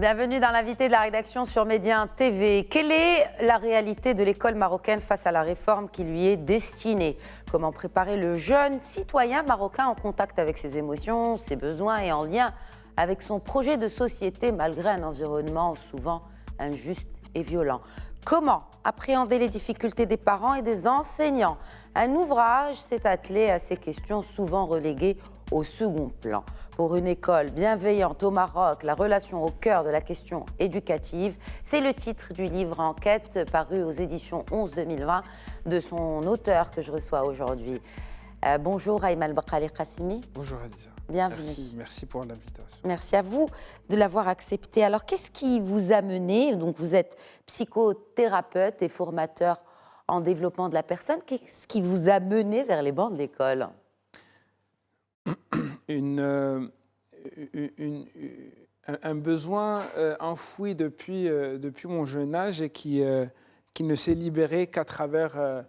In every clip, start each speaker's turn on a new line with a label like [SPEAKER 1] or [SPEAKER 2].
[SPEAKER 1] Bienvenue dans l'invité de la rédaction sur Média TV. Quelle est la réalité de l'école marocaine face à la réforme qui lui est destinée? Comment préparer le jeune citoyen marocain en contact avec ses émotions, ses besoins et en lien avec son projet de société malgré un environnement souvent injuste et violent? Comment appréhender les difficultés des parents et des enseignants? Un ouvrage s'est attelé à ces questions souvent reléguées au second plan. Pour une école bienveillante au Maroc, la relation au cœur de la question éducative, c'est le titre du livre Enquête paru aux éditions 11-2020 de son auteur que je reçois aujourd'hui. Bonjour Ayman Bakrali Qassimi.
[SPEAKER 2] Bonjour Adja.
[SPEAKER 1] Bienvenue.
[SPEAKER 2] Merci pour l'invitation.
[SPEAKER 1] Merci à vous de l'avoir accepté. Alors qu'est-ce qui vous a mené, donc vous êtes psychothérapeute et formateur en développement de la personne, qu'est-ce qui vous a mené vers les bancs de l'école?
[SPEAKER 2] Un besoin enfoui depuis mon jeune âge et qui ne s'est libéré qu'à travers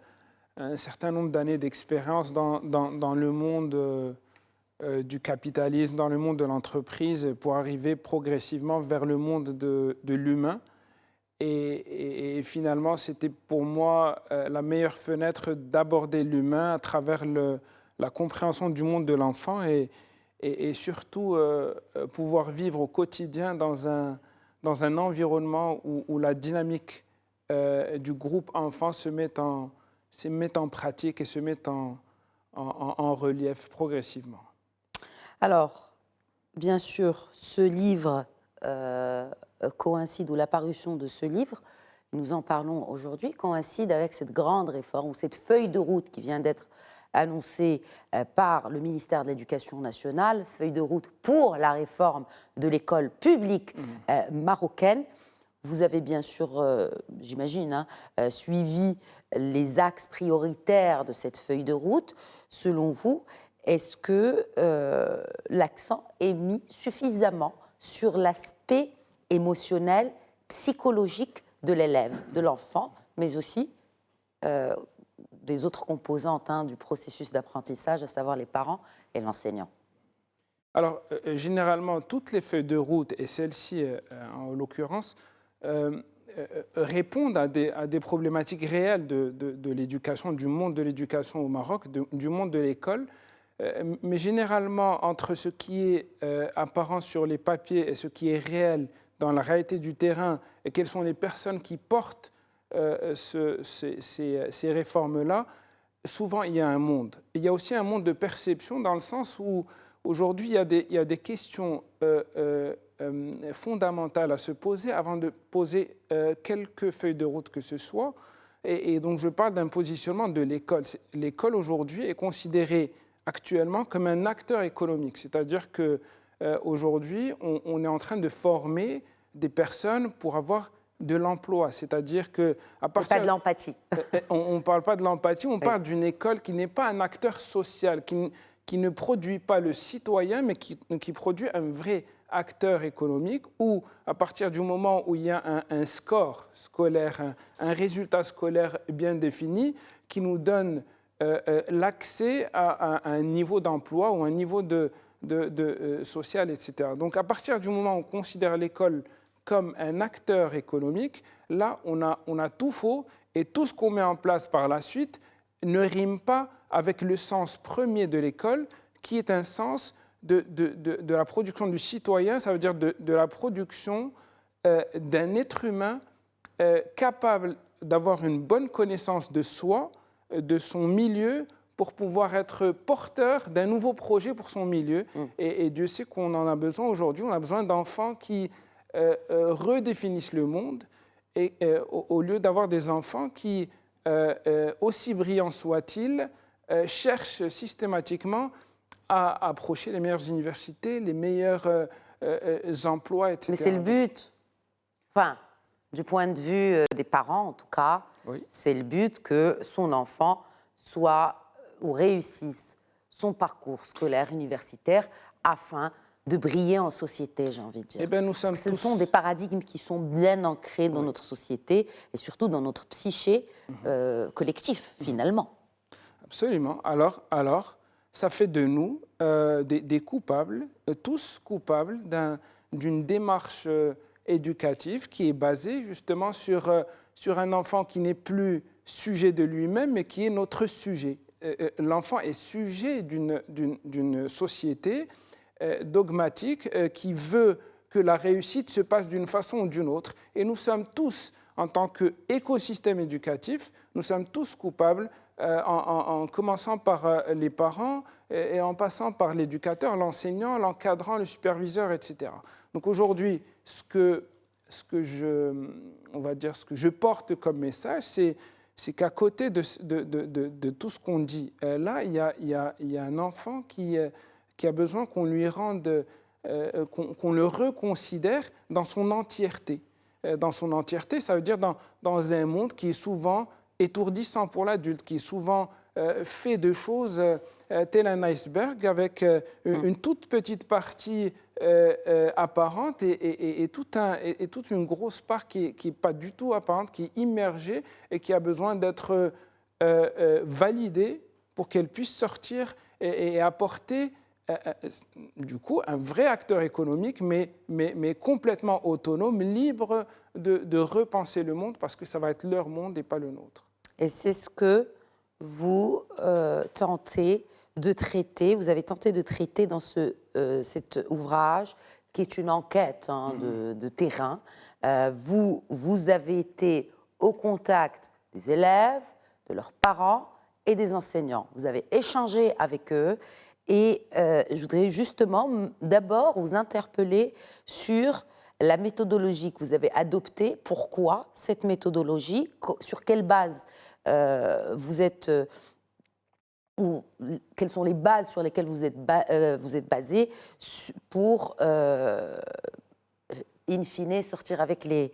[SPEAKER 2] un certain nombre d'années d'expérience dans le monde du capitalisme, dans le monde de l'entreprise, pour arriver progressivement vers le monde de l'humain. Et finalement, c'était pour moi la meilleure fenêtre d'aborder l'humain à travers la compréhension du monde de l'enfant et surtout pouvoir vivre au quotidien dans un environnement où la dynamique du groupe enfant se met en pratique et se met en relief progressivement.
[SPEAKER 1] Alors, bien sûr, ce livre coïncide, ou la parution de ce livre, nous en parlons aujourd'hui, coïncide avec cette grande réforme, ou cette feuille de route qui vient d'être annoncée par le ministère de l'Éducation nationale, feuille de route pour la réforme de l'école publique marocaine. Vous avez bien sûr, j'imagine, suivi les axes prioritaires de cette feuille de route. Selon vous, est-ce que l'accent est mis suffisamment sur l'aspect émotionnel, psychologique de l'élève, de l'enfant, mais aussi des autres composantes du processus d'apprentissage, à savoir les parents et l'enseignant?
[SPEAKER 2] Alors, généralement, toutes les feuilles de route, et celle-ci en l'occurrence, répondent à des problématiques réelles de l'éducation, du monde de l'éducation au Maroc, du monde de l'école. Mais généralement, entre ce qui est apparent sur les papiers et ce qui est réel dans la réalité du terrain, et quelles sont les personnes qui portent ces réformes-là, souvent il y a un monde. Il y a aussi un monde de perception dans le sens où aujourd'hui il y a des questions fondamentales à se poser avant de poser quelques feuilles de route que ce soit. Et donc je parle d'un positionnement de l'école. L'école aujourd'hui est considérée actuellement comme un acteur économique, c'est-à-dire qu'aujourd'hui on est en train de former des personnes pour avoir de l'emploi, c'est-à-dire que à partir
[SPEAKER 1] pas de l'empathie.
[SPEAKER 2] On ne parle pas de l'empathie, on parle d'une école qui n'est pas un acteur social, qui ne produit pas le citoyen, mais qui produit un vrai acteur économique, où à partir du moment où il y a un score scolaire, un résultat scolaire bien défini, qui nous donne l'accès à un niveau d'emploi ou un niveau social, etc. Donc à partir du moment où on considère l'école comme un acteur économique, là on a tout faux, et tout ce qu'on met en place par la suite ne rime pas avec le sens premier de l'école, qui est un sens de la production du citoyen, ça veut dire de la production d'un être humain capable d'avoir une bonne connaissance de soi, de son milieu, pour pouvoir être porteur d'un nouveau projet pour son milieu. Et Dieu sait qu'on en a besoin aujourd'hui. On a besoin d'enfants qui redéfinissent le monde, et au lieu d'avoir des enfants qui, aussi brillants soient-ils, cherchent systématiquement à approcher les meilleures universités, les meilleurs emplois, etc.
[SPEAKER 1] Mais c'est le but. Enfin, du point de vue des parents, en tout cas, oui, c'est le but que son enfant soit ou réussisse son parcours scolaire, universitaire, afin de briller en société, j'ai envie de dire.
[SPEAKER 2] Eh bien, nous sommes
[SPEAKER 1] ce sont des paradigmes qui sont bien ancrés dans notre société et surtout dans notre psyché collectif, finalement.
[SPEAKER 2] Absolument. Alors, ça fait de nous des coupables, tous coupables d'une démarche éducatif qui est basé justement sur un enfant qui n'est plus sujet de lui-même, mais qui est notre sujet. L'enfant est sujet d'une société dogmatique qui veut que la réussite se passe d'une façon ou d'une autre. Et nous sommes tous, en tant qu'écosystème éducatif, nous sommes tous coupables, en commençant par les parents et en passant par l'éducateur, l'enseignant, l'encadrant, le superviseur, etc. Donc aujourd'hui, ce que je porte comme message, c'est qu'à côté de tout ce qu'on dit là, il y a un enfant qui a besoin qu'on lui rende, qu'on le reconsidère dans son entièreté. Dans son entièreté, ça veut dire dans un monde qui est souvent étourdissant pour l'adulte, qui est souvent fait de choses tel un iceberg avec une toute petite partie apparente et toute une grosse part qui n'est pas du tout apparente, qui est immergée et qui a besoin d'être validée pour qu'elle puisse sortir et apporter du coup un vrai acteur économique, mais complètement autonome, libre de repenser le monde parce que ça va être leur monde et pas le nôtre.
[SPEAKER 1] Et c'est ce que vous tentez de traiter, vous avez tenté de traiter dans cet ouvrage qui est une enquête de terrain. Vous avez été au contact des élèves, de leurs parents et des enseignants. Vous avez échangé avec eux et je voudrais justement d'abord vous interpeller sur la méthodologie que vous avez adoptée. Pourquoi cette méthodologie? Sur quelle base vous êtes ou quelles sont les bases sur lesquelles vous êtes basé pour, in fine, sortir avec les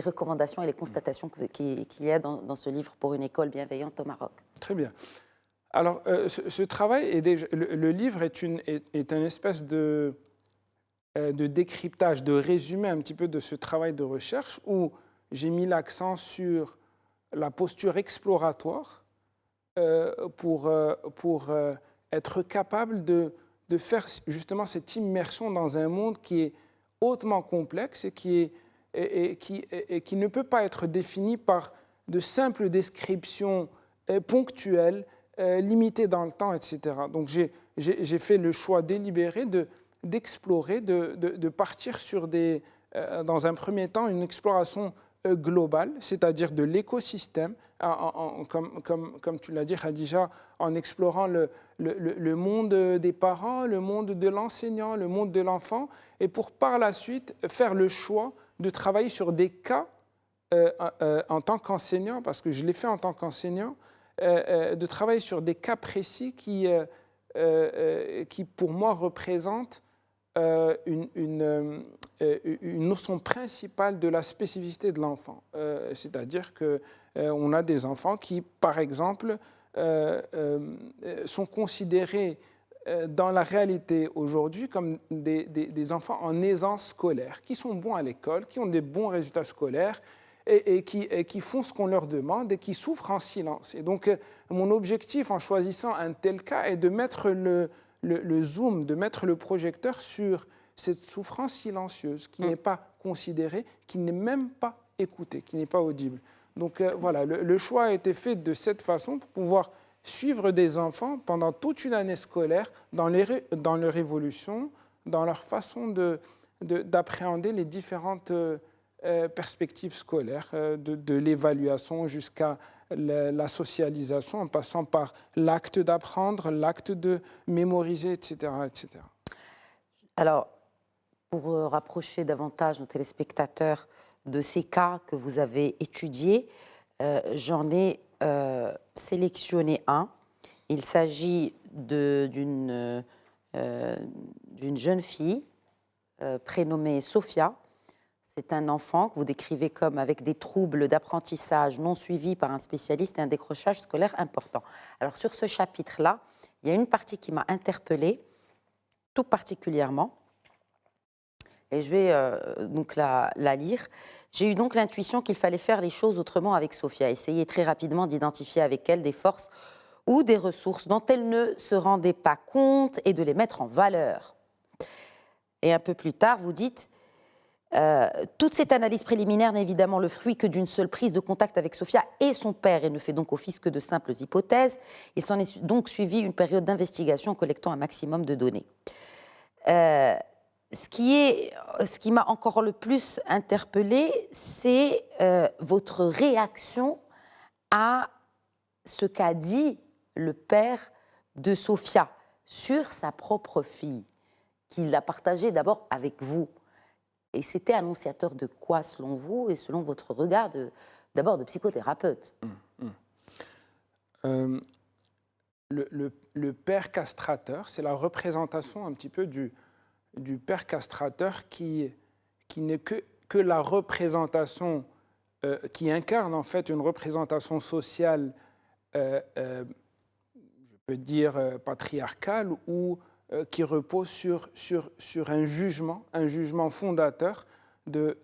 [SPEAKER 1] recommandations et les constatations qu'il y a dans ce livre pour une école bienveillante au Maroc?
[SPEAKER 2] Très bien. Alors, ce travail, le livre est une espèce de décryptage, de résumé un petit peu de ce travail de recherche où j'ai mis l'accent sur la posture exploratoire pour être capable de faire justement cette immersion dans un monde qui est hautement complexe et qui ne peut pas être défini par de simples descriptions ponctuelles, limitées dans le temps, etc. Donc j'ai fait le choix délibéré d'explorer, de partir sur dans un premier temps, une exploration globale, c'est-à-dire de l'écosystème, comme tu l'as dit, Khadija, en explorant le monde des parents, le monde de l'enseignant, le monde de l'enfant, et pour par la suite faire le choix de travailler sur des cas en tant qu'enseignant, parce que je l'ai fait en tant qu'enseignant, de travailler sur des cas précis qui pour moi, représentent une notion principale de la spécificité de l'enfant. C'est-à-dire qu'on a des enfants qui, par exemple, sont considérés dans la réalité aujourd'hui comme des enfants en aisance scolaire, qui sont bons à l'école, qui ont des bons résultats scolaires et qui font ce qu'on leur demande et qui souffrent en silence. Et donc, mon objectif en choisissant un tel cas est de mettre le zoom, de mettre le projecteur sur cette souffrance silencieuse qui n'est pas considérée, qui n'est même pas écoutée, qui n'est pas audible. Donc voilà, le choix a été fait de cette façon pour pouvoir suivre des enfants pendant toute une année scolaire dans leur évolution, dans leur façon d'appréhender les différentes perspectives scolaires, de l'évaluation jusqu'à la socialisation, en passant par l'acte d'apprendre, l'acte de mémoriser, etc., etc.
[SPEAKER 1] Alors, pour rapprocher davantage nos téléspectateurs de ces cas que vous avez étudiés, j'en ai sélectionné un. Il s'agit d'une jeune fille prénommée Sophia. C'est un enfant que vous décrivez comme avec des troubles d'apprentissage non suivis par un spécialiste et un décrochage scolaire important. Alors sur ce chapitre-là, il y a une partie qui m'a interpellée tout particulièrement. Et je vais donc la lire. J'ai eu donc l'intuition qu'il fallait faire les choses autrement avec Sophia, essayer très rapidement d'identifier avec elle des forces ou des ressources dont elle ne se rendait pas compte et de les mettre en valeur. Et un peu plus tard, vous dites Toute cette analyse préliminaire n'est évidemment le fruit que d'une seule prise de contact avec Sophia et son père et ne fait donc office que de simples hypothèses. Il s'en est donc suivi une période d'investigation en collectant un maximum de données. Ce qui m'a encore le plus interpellée, c'est votre réaction à ce qu'a dit le père de Sophia sur sa propre fille, qu'il a partagé d'abord avec vous. Et c'était annonciateur de quoi, selon vous, et selon votre regard d'abord de psychothérapeute?
[SPEAKER 2] Le père castrateur, c'est la représentation un petit peu du père castrateur qui n'est que la représentation, qui incarne en fait une représentation sociale, je peux dire patriarcale, ou qui repose sur un jugement fondateur de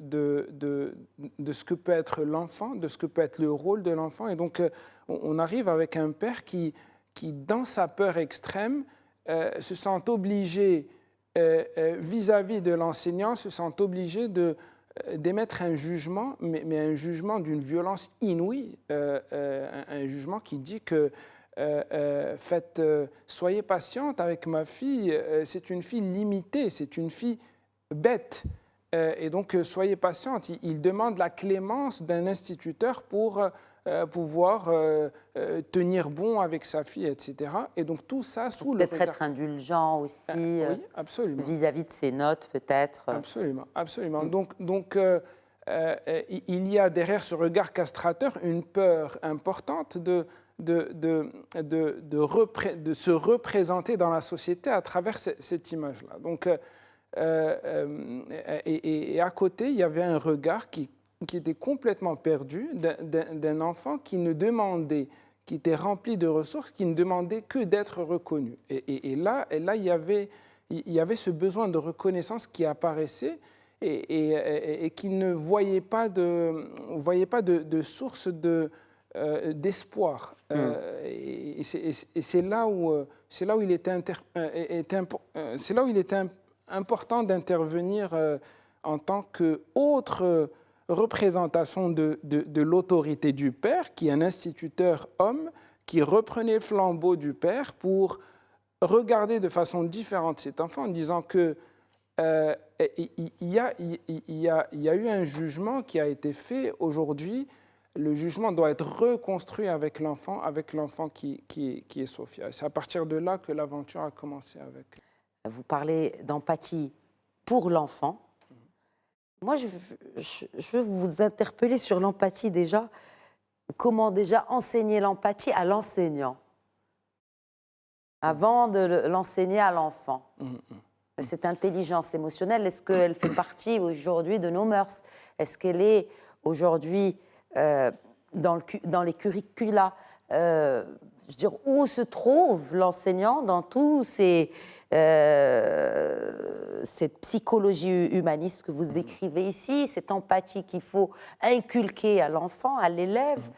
[SPEAKER 2] ce que peut être l'enfant, de ce que peut être le rôle de l'enfant. Et donc, on arrive avec un père qui dans sa peur extrême, se sent obligé, vis-à-vis de l'enseignant, se sent obligé d'émettre un jugement, mais un jugement d'une violence inouïe, un jugement qui dit que soyez patiente avec ma fille, c'est une fille limitée, c'est une fille bête. Et donc, soyez patiente. Il demande la clémence d'un instituteur pour pouvoir tenir bon avec sa fille, etc. Et donc, tout ça sous le regard...
[SPEAKER 1] Peut-être être indulgent aussi,
[SPEAKER 2] oui, absolument.
[SPEAKER 1] Vis-à-vis de ses notes, peut-être.
[SPEAKER 2] Absolument, absolument. Donc il y a derrière ce regard castrateur une peur importante de se représenter dans la société à travers cette image-là. Donc, et à côté, il y avait un regard qui était complètement perdu d'un enfant qui était rempli de ressources, qui ne demandait que d'être reconnu. Et là, il y avait ce besoin de reconnaissance qui apparaissait et qui ne voyait pas de source d'espoir. Et c'est là où il était important d'intervenir en tant qu'autre représentation de l'autorité du père, qui est un instituteur homme, qui reprenait le flambeau du père pour regarder de façon différente cet enfant en disant que il y a eu un jugement qui a été fait aujourd'hui. Le jugement doit être reconstruit avec l'enfant qui est Sophia. C'est à partir de là que l'aventure a commencé avec.
[SPEAKER 1] Vous parlez d'empathie pour l'enfant. Moi, je veux vous interpeller sur l'empathie déjà. Comment déjà enseigner l'empathie à l'enseignant avant de l'enseigner à l'enfant? Cette intelligence émotionnelle, est-ce qu'elle fait partie aujourd'hui de nos mœurs? Est-ce qu'elle est aujourd'hui dans les curricula? Je veux dire, où se trouve l'enseignant dans tous cette psychologie humaniste que vous décrivez ici, cette empathie qu'il faut inculquer à l'enfant, à l'élève?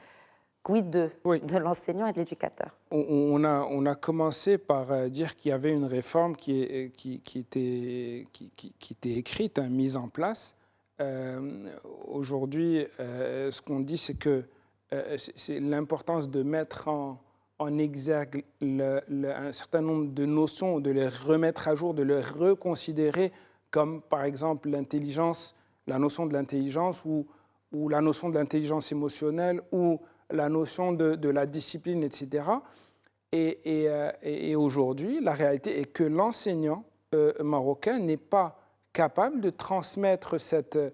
[SPEAKER 1] Quid de l'enseignant et de l'éducateur?
[SPEAKER 2] On a commencé par dire qu'il y avait une réforme qui était écrite, mise en place. Aujourd'hui, ce qu'on dit, c'est que c'est l'importance de mettre en exergue un certain nombre de notions, de les remettre à jour, de les reconsidérer, comme par exemple l'intelligence, la notion de l'intelligence ou la notion de l'intelligence émotionnelle ou la notion de la discipline, etc. Et aujourd'hui, la réalité est que l'enseignant marocain n'est pas capable de transmettre cette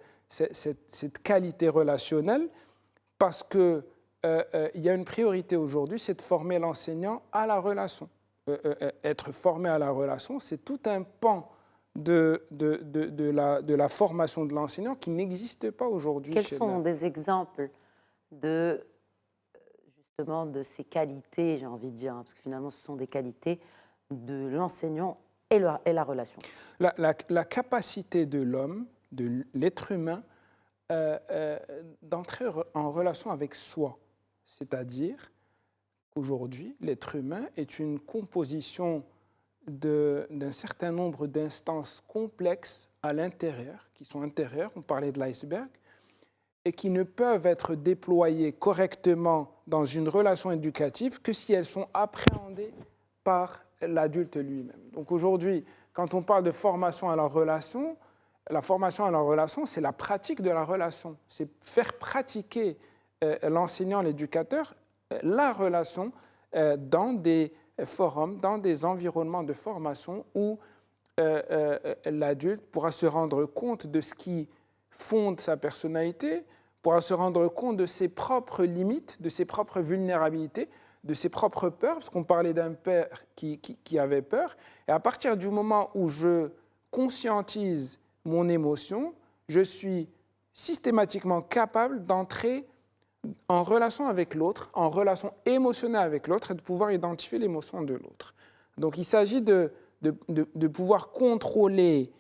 [SPEAKER 2] qualité relationnelle parce que il y a une priorité aujourd'hui, c'est de former l'enseignant à la relation. Être formé à la relation, c'est tout un pan de la formation de l'enseignant qui n'existe pas aujourd'hui.
[SPEAKER 1] Quels sont des exemples justement de ces qualités, j'ai envie de dire, parce que finalement ce sont des qualités de l'enseignant et la relation?
[SPEAKER 2] La capacité de l'homme, de l'être humain, d'entrer en relation avec soi. C'est-à-dire qu'aujourd'hui, l'être humain est une composition d'un certain nombre d'instances complexes à l'intérieur, qui sont intérieurs, on parlait de l'iceberg, et qui ne peuvent être déployées correctement dans une relation éducative que si elles sont appréhendées par l'adulte lui-même. Donc aujourd'hui, quand on parle de formation à la formation à la relation, c'est la pratique de la relation. C'est faire pratiquer l'enseignant, l'éducateur, la relation dans des forums, dans des environnements de formation où l'adulte pourra se rendre compte de ce qui fonde sa personnalité, pourra se rendre compte de ses propres limites, de ses propres vulnérabilités, de ses propres peurs, parce qu'on parlait d'un père qui avait peur. Et à partir du moment où je conscientise mon émotion, je suis systématiquement capable d'entrer en relation avec l'autre, en relation émotionnelle avec l'autre, et de pouvoir identifier l'émotion de l'autre. Donc il s'agit de pouvoir contrôler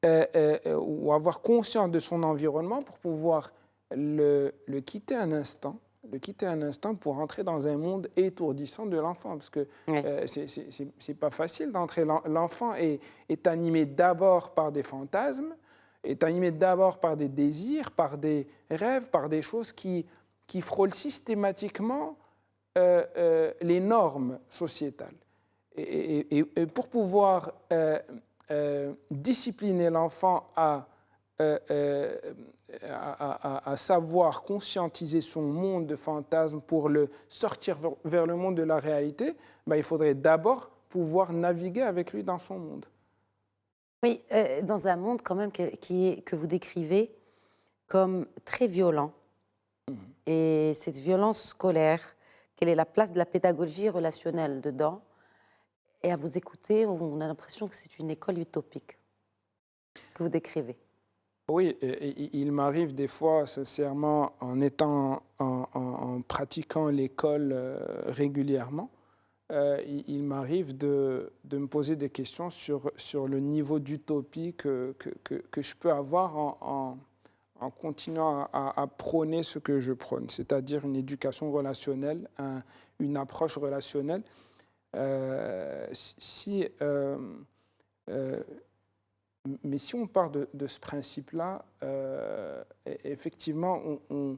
[SPEAKER 2] ou avoir conscience de son environnement pour pouvoir le quitter un instant, pour entrer dans un monde étourdissant de l'enfant, parce que c'est pas facile d'entrer. L'enfant est animé d'abord par des fantasmes, est animé d'abord par des désirs, par des rêves, par des choses qui frôlent systématiquement les normes sociétales. Et pour pouvoir discipliner l'enfant à savoir conscientiser son monde de fantasmes pour le sortir vers le monde de la réalité, ben, il faudrait d'abord pouvoir naviguer avec lui dans son monde.
[SPEAKER 1] Oui, dans un monde quand même que vous décrivez comme très violent. Et cette violence scolaire, quelle est la place de la pédagogie relationnelle dedans? Et à vous écouter, on a l'impression que c'est une école utopique que vous décrivez.
[SPEAKER 2] Oui, il m'arrive des fois, sincèrement, en pratiquant l'école régulièrement, il m'arrive de me poser des questions sur le niveau d'utopie que je peux avoir en continuant à prôner ce que je prône, c'est-à-dire une éducation relationnelle, une approche relationnelle. Mais si on part de ce principe-là, effectivement, on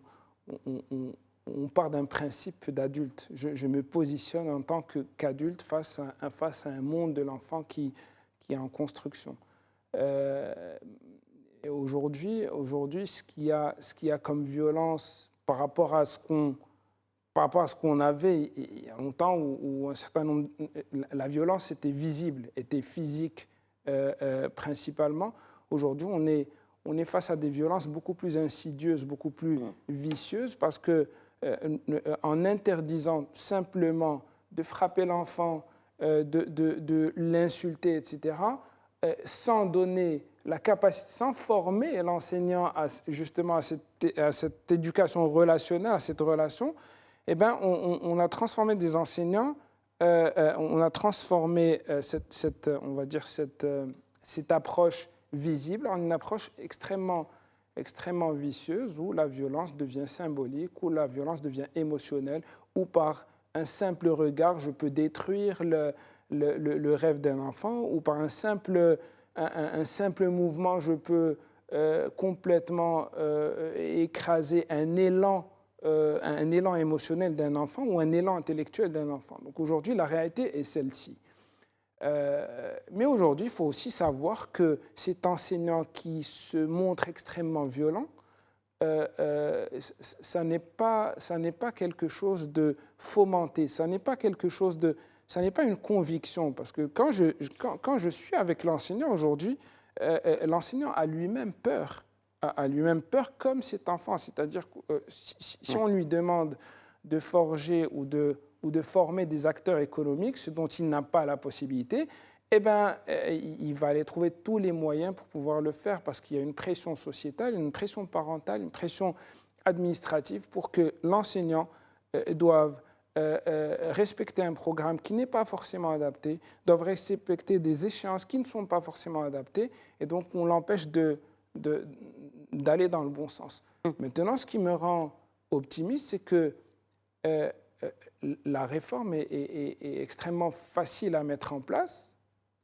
[SPEAKER 2] part d'un principe d'adulte. Je me positionne en tant qu'adulte face à un monde de l'enfant qui est en construction. Et aujourd'hui, ce qu'il y a comme violence par rapport à ce qu'on avait il y a longtemps, où un certain nombre, la violence était visible, était physique principalement. Aujourd'hui, on est face à des violences beaucoup plus insidieuses, beaucoup plus vicieuses, parce que en interdisant simplement de frapper l'enfant, de l'insulter, etc., sans donner la capacité, sans former l'enseignant justement à cette éducation relationnelle, à cette relation, eh ben, on a transformé des enseignants, on a transformé on va dire cette approche visible en une approche extrêmement vicieuse, où la violence devient symbolique, où la violence devient émotionnelle, où par un simple regard, je peux détruire le rêve d'un enfant, ou par un simple mouvement, je peux complètement écraser un élan émotionnel d'un enfant ou un élan intellectuel d'un enfant. Donc aujourd'hui, la réalité est celle-ci. Mais aujourd'hui, il faut aussi savoir que cet enseignant qui se montre extrêmement violent, ça n'est pas quelque chose de fomenté, ça n'est pas une conviction, parce que quand je suis avec l'enseignant aujourd'hui, l'enseignant a lui-même peur, comme cet enfant. C'est-à-dire que si on lui demande de forger ou de former des acteurs économiques, ce dont il n'a pas la possibilité, eh ben, il va aller trouver tous les moyens pour pouvoir le faire, parce qu'il y a une pression sociétale, une pression parentale, une pression administrative pour que l'enseignant doive respecter un programme qui n'est pas forcément adapté, doivent respecter des échéances qui ne sont pas forcément adaptées, et donc on l'empêche d'aller dans le bon sens. Maintenant, ce qui me rend optimiste, c'est que la réforme est extrêmement facile à mettre en place.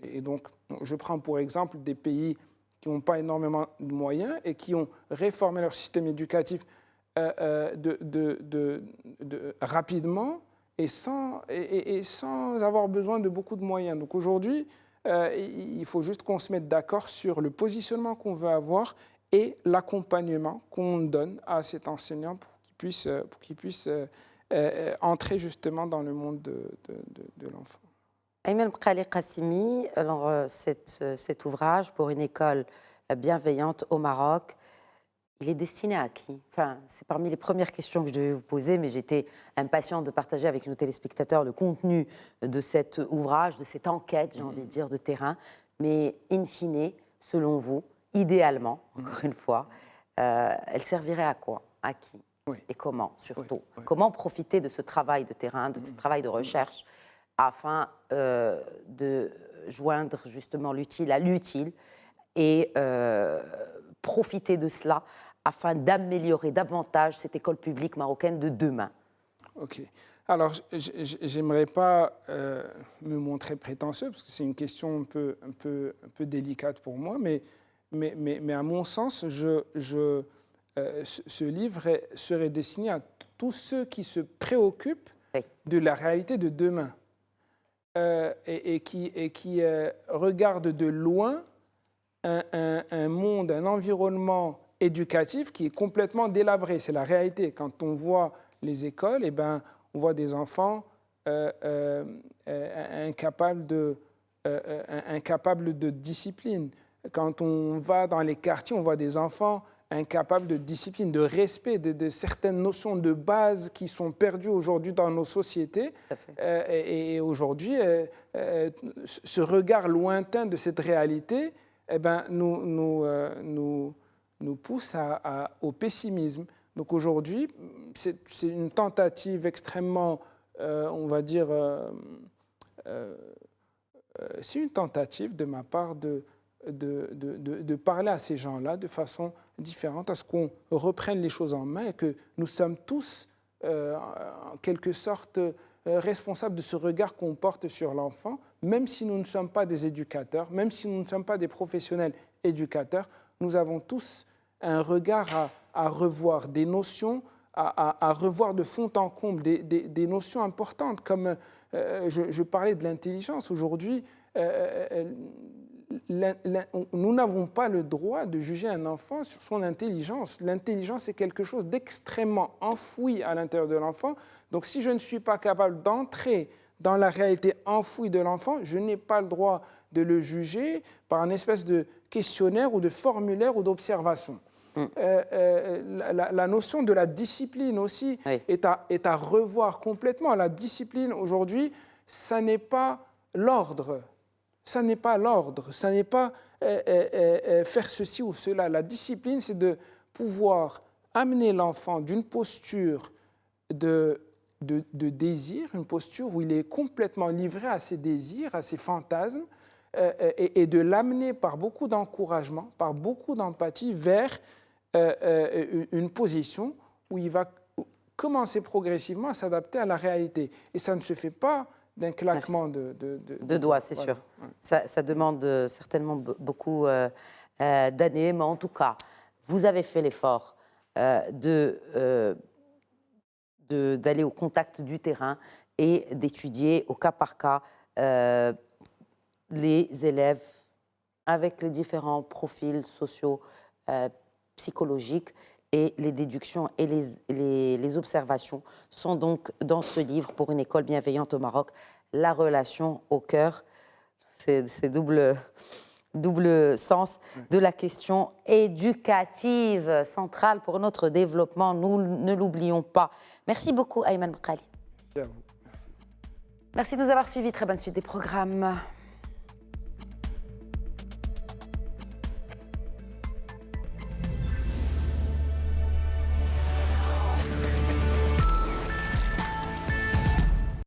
[SPEAKER 2] Et donc, je prends pour exemple des pays qui n'ont pas énormément de moyens et qui ont réformé leur système éducatif rapidement et sans avoir besoin de beaucoup de moyens. Donc aujourd'hui, il faut juste qu'on se mette d'accord sur le positionnement qu'on veut avoir et l'accompagnement qu'on donne à cet enseignant pour qu'il puisse entrer justement dans le monde de l'enfant.
[SPEAKER 1] Ayman Mqali Qassimi, alors cet ouvrage pour une école bienveillante au Maroc, il est destiné à qui? Enfin, c'est parmi les premières questions que je devais vous poser, mais j'étais impatiente de partager avec nos téléspectateurs le contenu de cet ouvrage, de cette enquête, j'ai envie de dire, de terrain. Mais in fine, selon vous, idéalement, encore une fois, elle servirait à quoi? À qui?
[SPEAKER 2] Oui.
[SPEAKER 1] Et comment, surtout?
[SPEAKER 2] Oui.
[SPEAKER 1] Comment profiter de ce travail de terrain, de ce travail de recherche, afin de joindre justement l'utile à l'utile et profiter de cela afin d'améliorer davantage cette école publique marocaine de demain?
[SPEAKER 2] Ok. Alors, j'aimerais pas me montrer prétentieux, parce que c'est une question un peu délicate pour moi, mais à mon sens, ce livre serait destiné à tous ceux qui se préoccupent de la réalité de demain et qui regardent de loin un monde, un environnement éducatif qui est complètement délabré. C'est la réalité. Quand on voit les écoles, eh ben, on voit des enfants incapables de discipline. Quand on va dans les quartiers, on voit des enfants incapables de discipline, de respect, de certaines notions de base qui sont perdues aujourd'hui dans nos sociétés. Et aujourd'hui, ce regard lointain de cette réalité eh ben, nous pousse au pessimisme. Donc aujourd'hui, c'est une tentative extrêmement, on va dire, c'est une tentative de ma part de parler à ces gens-là de façon différente, à ce qu'on reprenne les choses en main et que nous sommes tous, en quelque sorte, responsables de ce regard qu'on porte sur l'enfant, même si nous ne sommes pas des éducateurs, même si nous ne sommes pas des professionnels éducateurs, nous avons tous un regard à revoir, des notions à revoir de fond en comble, des notions importantes, comme je parlais de l'intelligence. Aujourd'hui, nous n'avons pas le droit de juger un enfant sur son intelligence. L'intelligence est quelque chose d'extrêmement enfoui à l'intérieur de l'enfant. Donc si je ne suis pas capable d'entrer dans la réalité enfouie de l'enfant, je n'ai pas le droit de le juger par une espèce de questionnaire ou de formulaire ou d'observation. La notion de la discipline aussi est à revoir complètement. La discipline aujourd'hui, ça n'est pas l'ordre. Ça n'est pas l'ordre, ça n'est pas faire ceci ou cela. La discipline, c'est de pouvoir amener l'enfant d'une posture de désir, une posture où il est complètement livré à ses désirs, à ses fantasmes, et de l'amener par beaucoup d'encouragement, par beaucoup d'empathie vers une position où il va commencer progressivement à s'adapter à la réalité. Et ça ne se fait pas d'un claquement de
[SPEAKER 1] doigts, c'est sûr. Ça demande certainement beaucoup d'années, mais en tout cas, vous avez fait l'effort d'aller au contact du terrain et d'étudier au cas par cas les élèves avec les différents profils sociaux, psychologiques, et les déductions et les observations sont donc dans ce livre pour une école bienveillante au Maroc, la relation au cœur, c'est double sens de la question éducative centrale pour notre développement, nous ne l'oublions pas. Merci beaucoup Ayman Mqali.
[SPEAKER 2] Merci à vous. Merci.
[SPEAKER 1] Merci de nous avoir suivis, très bonne suite des programmes.